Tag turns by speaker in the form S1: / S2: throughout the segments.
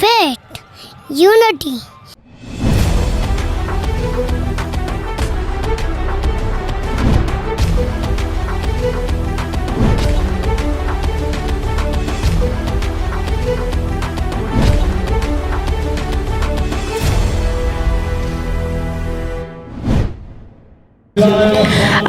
S1: Faith, unity.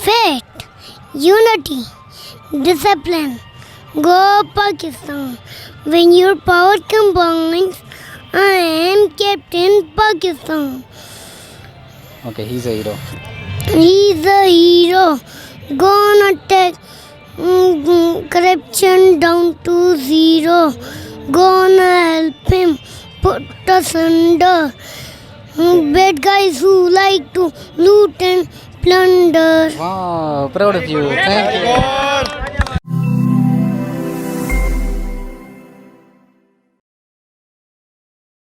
S1: Faith, unity, discipline. Go Pakistan. When your power combines, I am Captain Pakistan.
S2: Okay, he's a hero.
S1: He's a hero. Gonna take corruption down to zero. Gonna help him put us under. Bad guys who like to loot and plunder.
S2: Wow, proud of you. Thank you.